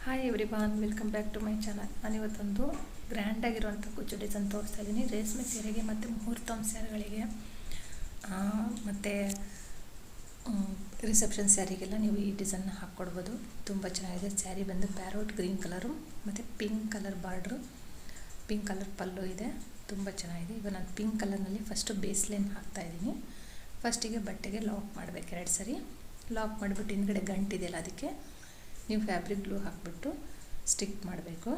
Hi everyone, welcome back to my channel. ನಾನಿವತ್ತೊಂದು ಗ್ರ್ಯಾಂಡಾಗಿರುವಂಥ ಕುಚ್ಚು ಡಿಸೈನ್ ತೋರಿಸ್ತಾ ಇದ್ದೀನಿ. ರೇಷ್ಮೆ ಸೀರೆಗೆ ಮತ್ತು ಮುಹೂರ್ತಮ್ ಸ್ಯಾರಿಗಳಿಗೆ ಮತ್ತು ರಿಸೆಪ್ಷನ್ ಸ್ಯಾರಿಗೆಲ್ಲ ನೀವು ಈ ಡಿಸೈನ್ನ ಹಾಕ್ಕೊಡ್ಬೋದು. ತುಂಬ ಚೆನ್ನಾಗಿದೆ. ಸ್ಯಾರಿ ಬಂದು ಪ್ಯಾರೋಟ್ ಗ್ರೀನ್ ಕಲರು ಮತ್ತು pink colour border, pink colour ಪಲ್ಲು ಇದೆ. ತುಂಬ ಚೆನ್ನಾಗಿದೆ. ಈಗ ನಾನು ಪಿಂಕ್ ಕಲರ್ನಲ್ಲಿ ಫಸ್ಟು ಬೇಸ್ ಲೈನ್ ಹಾಕ್ತಾಯಿದ್ದೀನಿ. ಫಸ್ಟಿಗೆ ಬಟ್ಟೆಗೆ ಲಾಕ್ ಮಾಡಬೇಕು 2 ಸರಿ. ಲಾಕ್ ಮಾಡಿಬಿಟ್ಟು ಹಿಂದ್ಗಡೆ ಗಂಟಿದೆಯಲ್ಲ, ಅದಕ್ಕೆ ನೀವು ಫ್ಯಾಬ್ರಿಕ್ ಗ್ಲೂ ಹಾಕಿಬಿಟ್ಟು ಸ್ಟಿಕ್ ಮಾಡಬೇಕು.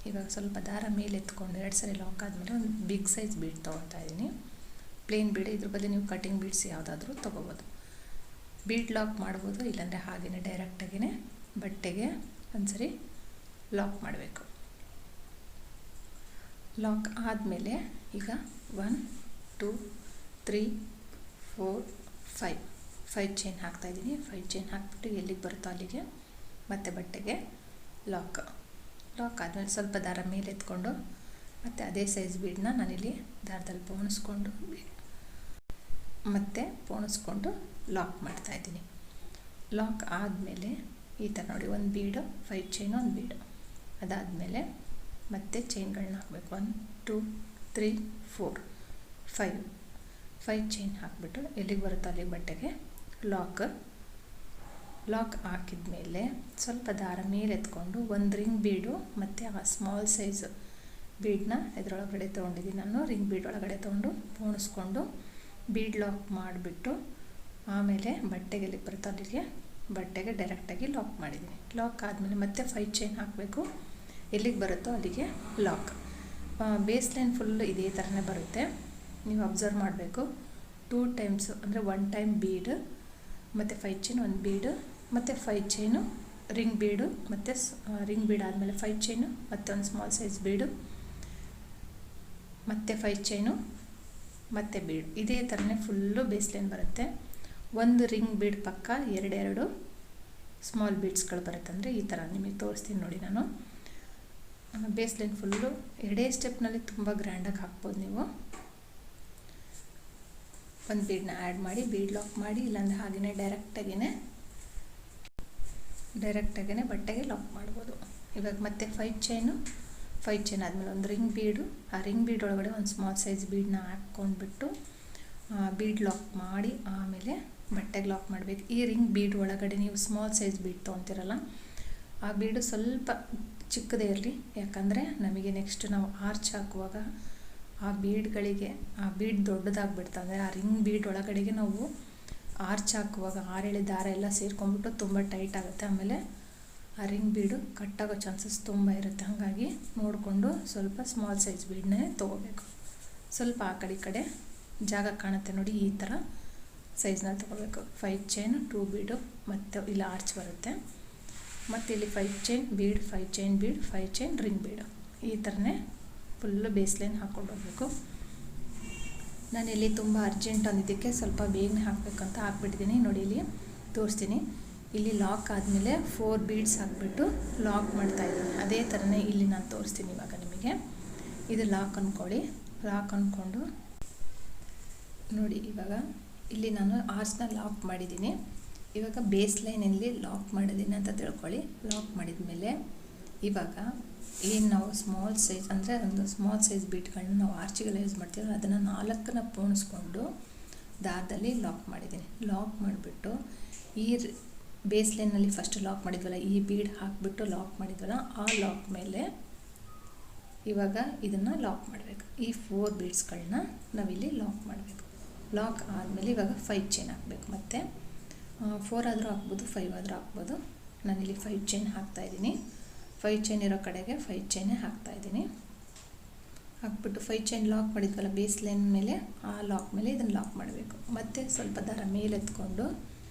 ಇವಾಗ ಸ್ವಲ್ಪ ದಾರ ಮೇಲೆ ಎತ್ಕೊಂಡು 2 ಸರಿ ಲಾಕ್ ಆದಮೇಲೆ ಒಂದು ಬಿಗ್ ಸೈಜ್ ಬೀಡ್ ತೊಗೊಳ್ತಾ ಇದ್ದೀನಿ. ಪ್ಲೇನ್ ಬೀಡ್, ಇದ್ರ ಬದಲು ನೀವು ಕಟಿಂಗ್ ಬೀಡ್ಸ್ ಯಾವುದಾದ್ರೂ ತೊಗೋಬೋದು. ಬೀಡ್ ಲಾಕ್ ಮಾಡ್ಬೋದು, ಇಲ್ಲಾಂದರೆ ಹಾಗೆಯೇ ಡೈರೆಕ್ಟಾಗಿಯೇ ಬಟ್ಟೆಗೆ ಒಂದು ಸರಿ ಲಾಕ್ ಮಾಡಬೇಕು. ಲಾಕ್ ಆದಮೇಲೆ ಈಗ 1 2 3 4 5 ಚೈನ್ ಹಾಕ್ತಾಯಿದ್ದೀನಿ. 5 ಚೈನ್ ಹಾಕ್ಬಿಟ್ಟು ಎಲ್ಲಿಗೆ ಬರುತ್ತೋ ಅಲ್ಲಿಗೆ ಮತ್ತು ಬಟ್ಟೆಗೆ ಲಾಕ್ ಆದಮೇಲೆ ಸ್ವಲ್ಪ ದಾರ ಮೇಲೆ ಎತ್ಕೊಂಡು ಮತ್ತು ಅದೇ ಸೈಜ್ ಬೀಡನ್ನ ನಾನಿಲ್ಲಿ ದಾರದಲ್ಲಿ ಪೋಣಿಸ್ಕೊಂಡು ಲಾಕ್ ಮಾಡ್ತಾಯಿದ್ದೀನಿ. ಲಾಕ್ ಆದಮೇಲೆ ಈ ಥರ ನೋಡಿ, ಒಂದು ಬೀಡು 5 ಚೈನು, ಒಂದು ಬೀಡು. ಅದಾದಮೇಲೆ ಮತ್ತೆ ಚೈನ್ಗಳನ್ನ ಹಾಕಬೇಕು. 1 2 3 4 5 ಚೈನ್ ಹಾಕಿಬಿಟ್ಟು ಎಲ್ಲಿಗೆ ಬರುತ್ತೋ ಅಲ್ಲಿಗೆ ಬಟ್ಟೆಗೆ ಲಾಕ್ ಹಾಕಿದ ಮೇಲೆ ಸ್ವಲ್ಪ ದಾರ ಮೇಲೆ ಎತ್ಕೊಂಡು ಒಂದು ರಿಂಗ್ ಬೀಡು ಮತ್ತು ಆ ಸ್ಮಾಲ್ ಸೈಜ್ ಬೀಡನ್ನ ಇದರೊಳಗಡೆ ತೊಗೊಂಡಿದ್ದೀನಿ. ನಾನು ರಿಂಗ್ ಬೀಡ್ ಒಳಗಡೆ ತೊಗೊಂಡು ಪೋಣಿಸ್ಕೊಂಡು ಬೀಡ್ ಲಾಕ್ ಮಾಡಿಬಿಟ್ಟು ಆಮೇಲೆ ಬಟ್ಟೆಗೆ ಎಲ್ಲಿಗೆ ಬರುತ್ತೋ ಅಲ್ಲಿಗೆ ಬಟ್ಟೆಗೆ ಡೈರೆಕ್ಟಾಗಿ ಲಾಕ್ ಮಾಡಿದ್ದೀನಿ. ಲಾಕ್ ಆದಮೇಲೆ ಮತ್ತೆ 5 ಚೈನ್ ಹಾಕಬೇಕು. ಎಲ್ಲಿಗೆ ಬರುತ್ತೋ ಅಲ್ಲಿಗೆ ಲಾಕ್. ಬೇಸ್ ಲೈನ್ ಫುಲ್ಲು ಇದೇ ಥರನೇ ಬರುತ್ತೆ. ನೀವು ಅಬ್ಸರ್ವ್ ಮಾಡಬೇಕು. 2 ಟೈಮ್ಸು ಅಂದರೆ 1 ಟೈಮ್ ಬೀಡು ಮತ್ತು 5 ಚೈನ್, ಒಂದು ಬೀಡು ಮತ್ತು 5 ಚೈನು, ರಿಂಗ್ ಬೀಡು ಮತ್ತು ರಿಂಗ್ ಬೀಡ್ ಆದಮೇಲೆ 5 ಚೈನು ಮತ್ತು ಒಂದು ಸ್ಮಾಲ್ ಸೈಜ್ ಬೀಡು ಮತ್ತು 5 ಚೈನು ಮತ್ತು ಬೀಡು. ಇದೇ ಥರನೇ ಫುಲ್ಲು ಬೇಸ್ ಲೈನ್ ಬರುತ್ತೆ. ಒಂದು ರಿಂಗ್ ಬೀಡ್ ಪಕ್ಕ 2 ಸ್ಮಾಲ್ ಬೀಡ್ಸ್ಗಳು ಬರುತ್ತೆ. ಅಂದರೆ ಈ ಥರ ನಿಮಗೆ ತೋರಿಸ್ತೀನಿ ನೋಡಿ. ನಾನು ಬೇಸ್ ಲೈನ್ ಫುಲ್ಲು 2 ಸ್ಟೆಪ್ನಲ್ಲಿ ತುಂಬ ಗ್ರ್ಯಾಂಡಾಗಿ ಹಾಕ್ಬೋದು. ನೀವು ಒಂದು ಬೀಡನ್ನ ಆ್ಯಡ್ ಮಾಡಿ ಬೀಡ್ ಲಾಕ್ ಮಾಡಿ, ಇಲ್ಲಾಂದರೆ ಹಾಗೆಯೇ ಡೈರೆಕ್ಟಾಗೇ ಬಟ್ಟೆಗೆ ಲಾಕ್ ಮಾಡ್ಬೋದು. ಇವಾಗ ಮತ್ತೆ 5 ಚೈನ್ ಆದಮೇಲೆ ಒಂದು ರಿಂಗ್ ಬೀಡು, ಆ ರಿಂಗ್ ಬೀಡ್ ಒಳಗಡೆ ಒಂದು ಸ್ಮಾಲ್ ಸೈಜ್ ಬೀಡನ್ನ ಹಾಕ್ಕೊಂಡ್ಬಿಟ್ಟು ಬೀಡ್ ಲಾಕ್ ಮಾಡಿ ಆಮೇಲೆ ಬಟ್ಟೆಗೆ ಲಾಕ್ ಮಾಡಬೇಕು. ಈ ರಿಂಗ್ ಬೀಡ್ ಒಳಗಡೆ ನೀವು ಸ್ಮಾಲ್ ಸೈಜ್ ಬೀಡ್ ತೊಗೊತೀರಲ್ಲ, ಆ ಬೀಡು ಸ್ವಲ್ಪ ಚಿಕ್ಕದೇ ಇರಲಿ. ಯಾಕಂದರೆ ನಮಗೆ ನೆಕ್ಸ್ಟ್ ನಾವು ಆರ್ಚ್ ಹಾಕುವಾಗ ಆ ಬೀಡ್ ದೊಡ್ಡದಾಗ್ಬಿಡ್ತು. ಅಂದರೆ ಆ ರಿಂಗ್ ಬೀಡ್ ಒಳಗಡೆಗೆ ನಾವು ಆರ್ಚ್ ಹಾಕುವಾಗ 6 ದಾರ ಎಲ್ಲ ಸೇರ್ಕೊಂಡ್ಬಿಟ್ಟು ತುಂಬ ಟೈಟ್ ಆಗುತ್ತೆ. ಆಮೇಲೆ ಆ ರಿಂಗ್ ಬೀಡು ಕಟ್ಟಾಗೋ ಚಾನ್ಸಸ್ ತುಂಬ ಇರುತ್ತೆ. ಹಾಗಾಗಿ ನೋಡಿಕೊಂಡು ಸ್ವಲ್ಪ ಸ್ಮಾಲ್ ಸೈಜ್ ಬೀಡನ್ನೇ ತೊಗೋಬೇಕು. ಸ್ವಲ್ಪ ಆ ಕಡೆ ಜಾಗ ಕಾಣುತ್ತೆ ನೋಡಿ, ಈ ಥರ ಸೈಜ್ನ ತೊಗೋಬೇಕು. 5 ಚೈನ್ 2 ಬೀಡು ಮತ್ತು ಇಲ್ಲಿ ಆರ್ಚ್ ಬರುತ್ತೆ. ಮತ್ತು ಇಲ್ಲಿ 5 chain bead, 5 chain bead, 5 chain ring bead. ಈ ಥರನೇ ಫುಲ್ಲು ಬೇಸ್ ಲೈನ್ ಹಾಕ್ಕೊಂಡು ಹೋಗಬೇಕು. ನಾನಿಲ್ಲಿ ತುಂಬ ಅರ್ಜೆಂಟ್ ಅಂದಿದ್ದಕ್ಕೆ ಸ್ವಲ್ಪ ಬೇಗನೆ ಹಾಕಬೇಕಂತ ಹಾಕ್ಬಿಟ್ಟಿದ್ದೀನಿ. ನೋಡಿ, ಇಲ್ಲಿ ತೋರಿಸ್ತೀನಿ. ಇಲ್ಲಿ ಲಾಕ್ ಆದಮೇಲೆ 4 ಬೀಡ್ಸ್ ಹಾಕಿಬಿಟ್ಟು ಲಾಕ್ ಮಾಡ್ತಾಯಿದ್ದೀನಿ. ಅದೇ ಥರನೇ ಇಲ್ಲಿ ನಾನು ತೋರಿಸ್ತೀನಿ ಇವಾಗ ನಿಮಗೆ. ಇದು ಲಾಕ್ ಅಂದ್ಕೊಳ್ಳಿ. ಲಾಕ್ ಅಂದ್ಕೊಂಡು ನೋಡಿ, ಇವಾಗ ಇಲ್ಲಿ ನಾನು ಆರ್ಚ್ನ ಲಾಕ್ ಮಾಡಿದ್ದೀನಿ. ಇವಾಗ ಬೇಸ್ ಲೈನಲ್ಲಿ ಲಾಕ್ ಮಾಡಿದ್ದೀನಿ ಅಂತ ತಿಳ್ಕೊಳ್ಳಿ. ಲಾಕ್ ಮಾಡಿದ ಮೇಲೆ ಇವಾಗ ಏನು ನಾವು ಸ್ಮಾಲ್ ಸೈಜ್, ಅಂದರೆ ಒಂದು ಸ್ಮಾಲ್ ಸೈಜ್ ಬೀಟ್ಗಳನ್ನ ನಾವು ಆರ್ಚಿಗೆಲ್ಲ ಯೂಸ್ ಮಾಡ್ತೀವಿ, ಅದನ್ನು 4ನ್ನ ಪೋಣಿಸ್ಕೊಂಡು ದಾರದಲ್ಲಿ ಲಾಕ್ ಮಾಡಿದ್ದೀನಿ. ಲಾಕ್ ಮಾಡಿಬಿಟ್ಟು ಈ ಬೇಸ್ ಲೈನಲ್ಲಿ ಫಸ್ಟ್ ಲಾಕ್ ಮಾಡಿದ್ವಲ್ಲ, ಈ ಬೀಡ್ ಹಾಕಿಬಿಟ್ಟು ಲಾಕ್ ಮಾಡಿದ್ವಲ್ಲ, ಆ ಲಾಕ್ ಮೇಲೆ ಇವಾಗ ಇದನ್ನು ಲಾಕ್ ಮಾಡಬೇಕು. ಈ 4 ಬೀಡ್ಸ್ಗಳನ್ನ ನಾವಿಲ್ಲಿ ಲಾಕ್ ಮಾಡಬೇಕು. ಲಾಕ್ ಆದಮೇಲೆ ಇವಾಗ 5 ಚೈನ್ ಹಾಕಬೇಕು. ಮತ್ತು 4 ಆದರೂ ಹಾಕ್ಬೋದು, 5 ಆದರೂ ಹಾಕ್ಬೋದು. ನಾನಿಲ್ಲಿ 5 ಚೈನ್ ಹಾಕ್ತಾಯಿದ್ದೀನಿ. 5 ಚೈನ್ ಇರೋ ಕಡೆಗೆ 5 ಚೈನೇ ಹಾಕ್ತಾಯಿದ್ದೀನಿ. ಹಾಕ್ಬಿಟ್ಟು 5 ಚೈನ್ ಲಾಕ್ ಮಾಡಿದ್ವಲ್ಲ ಬೇಸ್ ಲೈನ್ ಮೇಲೆ, ಆ ಲಾಕ್ ಮೇಲೆ ಇದನ್ನು ಲಾಕ್ ಮಾಡಬೇಕು. ಮತ್ತು ಸ್ವಲ್ಪ ದಾರ ಮೇಲೆ ಎತ್ಕೊಂಡು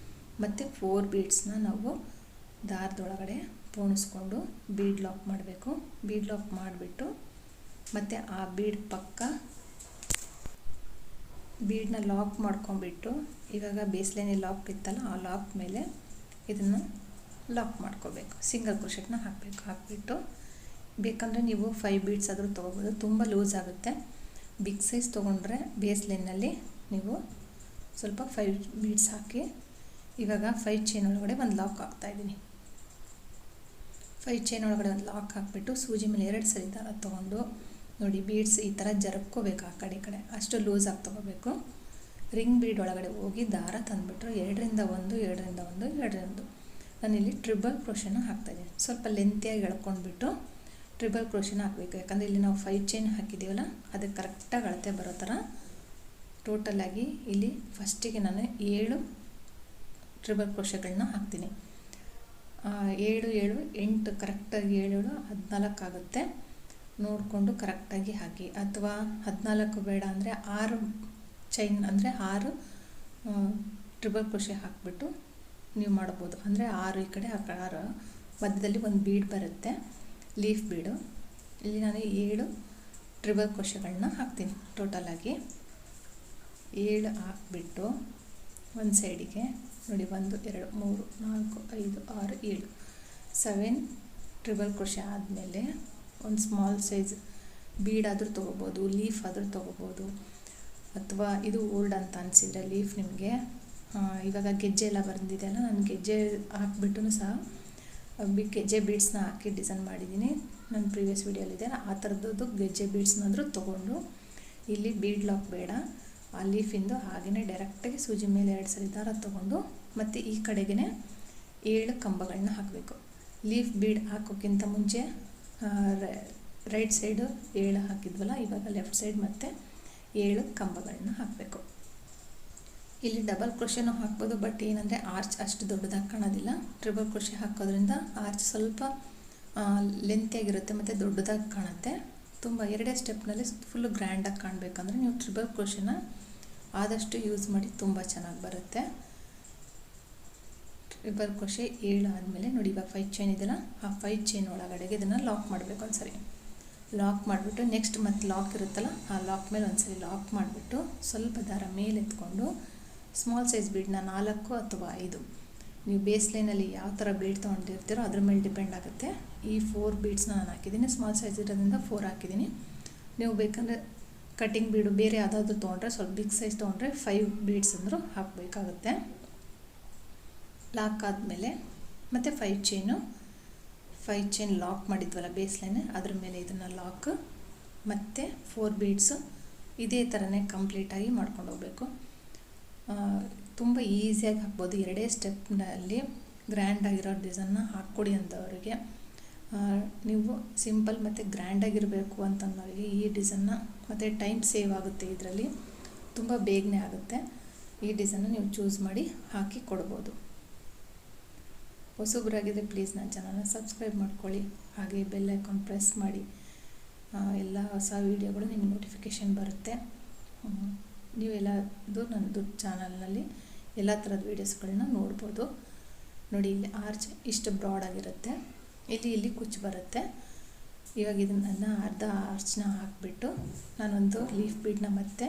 ಮತ್ತು 4 ಬೀಡ್ಸ್ನ ನಾವು ದಾರದೊಳಗಡೆ ಪೋಣಿಸ್ಕೊಂಡು ಬೀಡ್ ಲಾಕ್ ಮಾಡಬೇಕು. ಬೀಡ್ ಲಾಕ್ ಮಾಡಿಬಿಟ್ಟು ಮತ್ತು ಆ ಬೀಡ್ ಪಕ್ಕ ಬೀಡನ್ನ ಲಾಕ್ ಮಾಡ್ಕೊಂಬಿಟ್ಟು ಇವಾಗ ಬೇಸ್ ಲೈನಲ್ಲಿ ಲಾಕ್ ಇತ್ತಲ್ಲ, ಆ ಲಾಕ್ ಮೇಲೆ ಇದನ್ನು ಲಾಕ್ ಮಾಡ್ಕೋಬೇಕು. ಸಿಂಗಲ್ ಕ್ರೋಶೆಟ್ನ ಹಾಕಿಬಿಟ್ಟು ಬೇಕಂದರೆ ನೀವು 5 ಬೀಡ್ಸ್ ಆದರೂ ತೊಗೋಬೋದು. ತುಂಬ ಲೂಸ್ ಆಗುತ್ತೆ. ಬಿಗ್ ಸೈಜ್ ತೊಗೊಂಡ್ರೆ ಬೇಸ್ ಲೈನಲ್ಲಿ ನೀವು ಸ್ವಲ್ಪ 5 ಬೀಡ್ಸ್ ಹಾಕಿ ಇವಾಗ 5 ಚೈನ್ ಒಳಗಡೆ ಒಂದು ಲಾಕ್ ಹಾಕ್ತಾಯಿದ್ದೀನಿ. 5 ಚೈನ್ ಒಳಗಡೆ ಒಂದು ಲಾಕ್ ಹಾಕಿಬಿಟ್ಟು ಸೂಜಿ ಮೇಲೆ 2 ಸರಿ ದಾರ ತೊಗೊಂಡು ನೋಡಿ ಬೀಡ್ಸ್ ಈ ಥರ ಜರುಕೋಬೇಕು, ಆ ಕಡೆ ಈ ಕಡೆ ಅಷ್ಟು ಲೂಸಾಗಿ ತೊಗೋಬೇಕು. ರಿಂಗ್ ಬೀಡ್ ಒಳಗಡೆ ಹೋಗಿ ದಾರ ತಂದುಬಿಟ್ರು 2ರಿಂದ 1 2ರಿಂದ 1 2ರಿಂದ 1. ನಾನಿಲ್ಲಿ ಟ್ರಿಬಲ್ ಕ್ರೋಶನ ಹಾಕ್ತಾಯಿದ್ದೀನಿ. ಸ್ವಲ್ಪ ಲೆಂತಿಯಾಗಿ ಎಳ್ಕೊಂಡ್ಬಿಟ್ಟು ಟ್ರಿಬಲ್ ಕ್ರೋಶನ ಹಾಕಬೇಕು, ಯಾಕಂದರೆ ಇಲ್ಲಿ ನಾವು 5 ಚೈನ್ ಹಾಕಿದ್ದೀವಲ್ಲ ಅದಕ್ಕೆ ಕರೆಕ್ಟಾಗಿ ಅಳತೆ ಬರೋ ಥರ. ಟೋಟಲಾಗಿ ಇಲ್ಲಿ ಫಸ್ಟಿಗೆ ನಾನು 7 ಟ್ರಿಬಲ್ ಕ್ರೋಶಗಳನ್ನ ಹಾಕ್ತೀನಿ. 7 7 8 ಕರೆಕ್ಟಾಗಿ 7 14 ಆಗುತ್ತೆ. ನೋಡಿಕೊಂಡು ಕರೆಕ್ಟಾಗಿ ಹಾಕಿ, ಅಥವಾ 14 ಬೇಡ ಅಂದರೆ 6 ಚೈನ್ ಅಂದರೆ 6 ಟ್ರಿಬಲ್ ಕ್ರೋಶೆ ಹಾಕಿಬಿಟ್ಟು ನೀವು ಮಾಡ್ಬೋದು. ಅಂದರೆ 6 ಈ ಕಡೆ 6 ಮಧ್ಯದಲ್ಲಿ ಒಂದು ಬೀಡ್ ಬರುತ್ತೆ, ಲೀಫ್ ಬೀಡು. ಇಲ್ಲಿ ನಾನು 7 ಟ್ರಿಬಲ್ ಕ್ರೋಶೆಗಳನ್ನ ಹಾಕ್ತೀನಿ. ಟೋಟಲಾಗಿ 7 ಹಾಕ್ಬಿಟ್ಟು ಒಂದು ಸೈಡಿಗೆ ನೋಡಿ 1 2 3 4 5 6 7 7 ಟ್ರಿಬಲ್ ಕ್ರೋಶೆ ಆದಮೇಲೆ ಒಂದು ಸ್ಮಾಲ್ ಸೈಜ್ ಬೀಡಾದರೂ ತೊಗೋಬೋದು, ಲೀಫ್ ಆದರೂ ತೊಗೋಬೋದು. ಅಥವಾ ಇದು ಓಲ್ಡ್ ಅಂತ ಅನಿಸಿದರೆ ಲೀಫ್ ನಿಮಗೆ ಇವಾಗ ಗೆಜ್ಜೆ ಎಲ್ಲ ಬಂದಿದೆಯಲ್ಲ, ನಾನು ಗೆಜ್ಜೆ ಹಾಕ್ಬಿಟ್ಟು ಸಹ ಗೆಜ್ಜೆ ಬೀಡ್ಸ್ನ ಹಾಕಿ ಡಿಸೈನ್ ಮಾಡಿದ್ದೀನಿ. ನನ್ನ ಪ್ರೀವಿಯಸ್ ವೀಡಿಯೋಲಿದೆ, ಆ ಥರದ್ದು ಗೆಜ್ಜೆ ಬೀಡ್ಸ್ನಾದರೂ ತೊಗೊಂಡು ಇಲ್ಲಿ ಬೀಡ್ ಲಾಕ್ ಬೇಡ, ಆ ಲೀಫಿಂದು ಹಾಗೆಯೇ ಡೈರೆಕ್ಟಾಗಿ ಸೂಜಿ ಮೇಲೆ 2 ಸರಿ ದಾರ ತೊಗೊಂಡು ಮತ್ತು ಈ ಕಡೆಗೆ 7 ಕಂಬಗಳನ್ನ ಹಾಕಬೇಕು. ಲೀಫ್ ಬೀಡ್ ಹಾಕೋಕ್ಕಿಂತ ಮುಂಚೆ ರೈಟ್ ಸೈಡು 7 ಹಾಕಿದ್ವಲ್ಲ, ಇವಾಗ ಲೆಫ್ಟ್ ಸೈಡ್ ಮತ್ತು 7 ಕಂಬಗಳನ್ನ ಹಾಕಬೇಕು. ಇಲ್ಲಿ ಡಬಲ್ ಕ್ರೋಶೆನೂ ಹಾಕ್ಬೋದು, ಬಟ್ ಏನಂದರೆ ಆರ್ಚ್ ಅಷ್ಟು ದೊಡ್ಡದಾಗಿ ಕಾಣೋದಿಲ್ಲ. ಟ್ರಿಬಲ್ ಕ್ರೋಶೆ ಹಾಕೋದ್ರಿಂದ ಆರ್ಚ್ ಸ್ವಲ್ಪ ಲೆಂತಿಯಾಗಿರುತ್ತೆ ಮತ್ತು ದೊಡ್ಡದಾಗಿ ಕಾಣುತ್ತೆ. ತುಂಬ 2 ಸ್ಟೆಪ್ನಲ್ಲಿ ಫುಲ್ಲು ಗ್ರ್ಯಾಂಡಾಗಿ ಕಾಣಬೇಕಂದ್ರೆ ನೀವು ಟ್ರಿಬಲ್ ಕ್ರೋಶೆನ ಆದಷ್ಟು ಯೂಸ್ ಮಾಡಿ, ತುಂಬ ಚೆನ್ನಾಗಿ ಬರುತ್ತೆ. ಟ್ರಿಬಲ್ ಕ್ರೋಶೆ 7 ಆದಮೇಲೆ ನೋಡಿ ಇವಾಗ 5 ಚೈನ್ ಇದೆಯಲ್ಲ, ಆ 5 ಚೈನ್ ಒಳಗಡೆಗೆ ಇದನ್ನು ಲಾಕ್ ಮಾಡಬೇಕು. ಒಂದ್ಸರಿ ಲಾಕ್ ಮಾಡಿಬಿಟ್ಟು ನೆಕ್ಸ್ಟ್ ಮತ್ತೆ ಲಾಕ್ ಇರುತ್ತಲ್ಲ, ಆ ಲಾಕ್ ಮೇಲೆ ಒಂದ್ಸರಿ ಲಾಕ್ ಮಾಡಿಬಿಟ್ಟು ಸ್ವಲ್ಪ ದಾರ ಮೇಲೆ ಎತ್ಕೊಂಡು ಸ್ಮಾಲ್ ಸೈಜ್ ಬೀಡನ್ನ 4 ಅಥವಾ 5 ನೀವು ಬೇಸ್ ಲೈನಲ್ಲಿ ಯಾವ ಥರ ಬೀಡ್ ತೊಗೊಂಡಿರ್ತೀರೋ ಅದ್ರ ಮೇಲೆ ಡಿಪೆಂಡ್ ಆಗುತ್ತೆ. ಈ 4 ಬೀಡ್ಸ್ನ ನಾನು ಹಾಕಿದ್ದೀನಿ, ಸ್ಮಾಲ್ ಸೈಜ್ ಇರೋದ್ರಿಂದ 4 ಹಾಕಿದ್ದೀನಿ. ನೀವು ಬೇಕಂದರೆ ಕಟ್ಟಿಂಗ್ ಬೀಡು ಬೇರೆ ಯಾವುದಾದ್ರೂ ತೊಗೊಂಡ್ರೆ, ಸ್ವಲ್ಪ ಬಿಗ್ ಸೈಜ್ ತೊಗೊಂಡ್ರೆ 5 ಬೀಡ್ಸ್ ಅಂದರೂ ಹಾಕಬೇಕಾಗುತ್ತೆ. ಲಾಕ್ ಆದಮೇಲೆ ಮತ್ತು 5 ಚೈನ್ ಲಾಕ್ ಮಾಡಿದ್ವಲ್ಲ ಬೇಸ್ ಲೈನ್, ಅದ್ರ ಮೇಲೆ ಇದನ್ನು ಲಾಕ್ ಮತ್ತು 4 ಬೀಡ್ಸು ಇದೇ ಥರನೇ ಕಂಪ್ಲೀಟಾಗಿ ಮಾಡ್ಕೊಂಡು ಹೋಗಬೇಕು. ತುಂಬ ಈಸಿಯಾಗಿ ಹಾಕ್ಬೋದು. 2 ಸ್ಟೆಪ್ನಲ್ಲಿ ಗ್ರ್ಯಾಂಡಾಗಿರೋ ಡಿಸೈನ್ನ ಹಾಕ್ಕೊಡಿ ಅಂಥವ್ರಿಗೆ, ನೀವು ಸಿಂಪಲ್ ಮತ್ತು ಗ್ರ್ಯಾಂಡಾಗಿರಬೇಕು ಅಂತಂದವರಿಗೆ ಈ ಡಿಸೈನ್ನ ಮತ್ತು ಟೈಮ್ ಸೇವ್ ಆಗುತ್ತೆ, ಇದರಲ್ಲಿ ತುಂಬ ಬೇಗನೆ ಆಗುತ್ತೆ. ಈ ಡಿಸೈನ್ನ ನೀವು ಚೂಸ್ ಮಾಡಿ ಹಾಕಿ ಕೊಡ್ಬೋದು. ಹೊಸಬ್ರಾಗಿದ್ದರೆ ಪ್ಲೀಸ್ ನನ್ನ ಚಾನಲ್ನ ಸಬ್ಸ್ಕ್ರೈಬ್ ಮಾಡ್ಕೊಳ್ಳಿ, ಹಾಗೆ ಬೆಲ್ ಐಕಾನ್ ಪ್ರೆಸ್ ಮಾಡಿ. ಎಲ್ಲ ಹೊಸ ವೀಡಿಯೋಗಳು ನಿಮಗೆ ನೋಟಿಫಿಕೇಷನ್ ಬರುತ್ತೆ. ನೀವೆಲ್ಲದು ನನ್ನದು ಚಾನಲ್ನಲ್ಲಿ ಎಲ್ಲ ಥರದ ವೀಡಿಯೋಸ್ಗಳನ್ನ ನೋಡ್ಬೋದು. ನೋಡಿ ಇಲ್ಲಿ ಆರ್ಚ್ ಇಷ್ಟು ಬ್ರಾಡಾಗಿರುತ್ತೆ, ಇಲ್ಲಿ ಕುಚ್ಚು ಬರುತ್ತೆ. ಇವಾಗ ಇದನ್ನು ಅರ್ಧ ಆರ್ಚ್ನ ಹಾಕಿಬಿಟ್ಟು ನಾನೊಂದು ಲೀಫ್ ಬೀಡನ್ನ ಮತ್ತೆ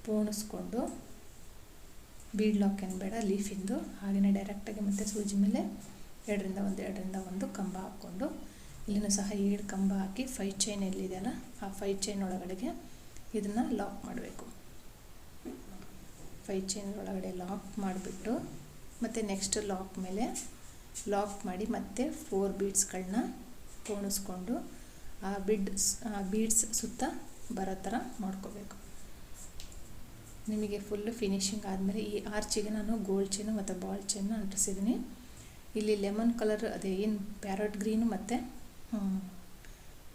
ಪೋಣಿಸ್ಕೊಂಡು, ಬೀಡ್ ಲಾಕ್ ಏನು ಬೇಡ ಲೀಫಿಂದು, ಹಾಗೆಯೇ ಡೈರೆಕ್ಟಾಗಿ ಮತ್ತೆ ಸೂಜಿ ಮೇಲೆ 2ರಿಂದ 1 ಕಂಬ ಹಾಕ್ಕೊಂಡು ಇಲ್ಲಿನೂ ಸಹ 7 ಕಂಬ ಹಾಕಿ 5 ಚೈನ್ ಎಲ್ಲಿದೆಯಲ್ಲ ಆ 5 ಚೈನ್ ಒಳಗಡೆಗೆ ಇದನ್ನು ಲಾಕ್ ಮಾಡಬೇಕು. 5 ಚೈನ್ ಒಳಗಡೆ ಲಾಕ್ ಮಾಡಿಬಿಟ್ಟು ಮತ್ತು ನೆಕ್ಸ್ಟ್ ಲಾಕ್ ಮೇಲೆ ಲಾಕ್ ಮಾಡಿ ಮತ್ತೆ 4 ಬೀಡ್ಸ್ಗಳನ್ನ ಪೋಣಿಸ್ಕೊಂಡು ಆ ಬೀಡ್ಸ್ ಸುತ್ತ ಬರೋ ಥರ ಮಾಡ್ಕೋಬೇಕು. ನಿಮಗೆ ಫುಲ್ಲು ಫಿನಿಶಿಂಗ್ ಆದಮೇಲೆ ಈ ಆರ್ಚಿಗೆ ನಾನು ಗೋಲ್ಡ್ ಚೈನು ಮತ್ತು ಬಾಲ್ ಚೈನ್ನ ಅಂಟಿಸಿದ್ದೀನಿ. ಇಲ್ಲಿ ಲೆಮನ್ ಕಲರ್ ಅದೇ ಏನು ಪ್ಯಾರಟ್ ಗ್ರೀನು ಮತ್ತು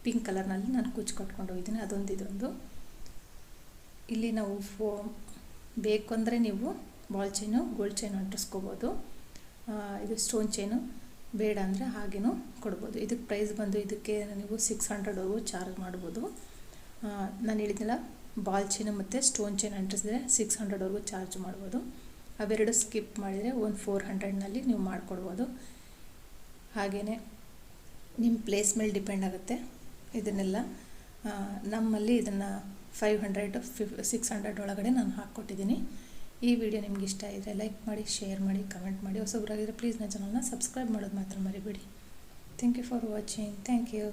ಪಿಂಕ್ ಕಲರ್ನಲ್ಲಿ ನಾನು ಕುಚ್ಚು ಕಟ್ಕೊಂಡು ಹೋಗಿದ್ದೀನಿ, ಇದೊಂದು. ಇಲ್ಲಿ ನಾವು ಬೇಕು ಅಂದರೆ ನೀವು ಬಾಲ್ ಚೈನು ಗೋಲ್ಡ್ ಚೈನು ಅಂಟಿಸ್ಕೋಬೋದು. ಇದು ಸ್ಟೋನ್ ಚೈನು ಬೇಡ ಅಂದರೆ ಹಾಗೇನೂ ಕೊಡ್ಬೋದು. ಇದಕ್ಕೆ ಪ್ರೈಸ್ ಬಂದು ಇದಕ್ಕೆ ನೀವು 600 ಚಾರ್ಜ್ ಮಾಡ್ಬೋದು. ನಾನು ಹೇಳಿದ್ನಲ್ಲ ಬಾಲ್ ಚೈನು ಮತ್ತು ಸ್ಟೋನ್ ಚೈನ್ ಅಂಟಿಸಿದ್ರೆ 600 ಚಾರ್ಜ್ ಮಾಡ್ಬೋದು. ಅವೆರಡು ಸ್ಕಿಪ್ ಮಾಡಿದರೆ ಒಂದು 400ನಲ್ಲಿ ನೀವು ಮಾಡಿಕೊಡ್ಬೋದು. ಹಾಗೆಯೇ ನಿಮ್ಮ ಪ್ಲೇಸ್ ಮೇಲೆ ಡಿಪೆಂಡ್ ಆಗುತ್ತೆ ಇದನ್ನೆಲ್ಲ. ನಮ್ಮಲ್ಲಿ ಇದನ್ನು 500 600 ಒಳಗಡೆ ನಾನು ಹಾಕ್ಕೊಟ್ಟಿದ್ದೀನಿ. ಈ ವಿಡಿಯೋ ನಿಮ್ಗೆ ಇಷ್ಟ ಇದ್ದರೆ ಲೈಕ್ ಮಾಡಿ, ಶೇರ್ ಮಾಡಿ, ಕಮೆಂಟ್ ಮಾಡಿ. ಹೊಸಬ್ರಾಗಿದ್ದರೆ ಪ್ಲೀಸ್ ನನ್ನ ಚಾನಲ್ನ ಸಬ್ಸ್ಕ್ರೈಬ್ ಮಾಡೋದು ಮಾತ್ರ ಮರಿಬೇಡಿ. Thank you for watching. Thank you.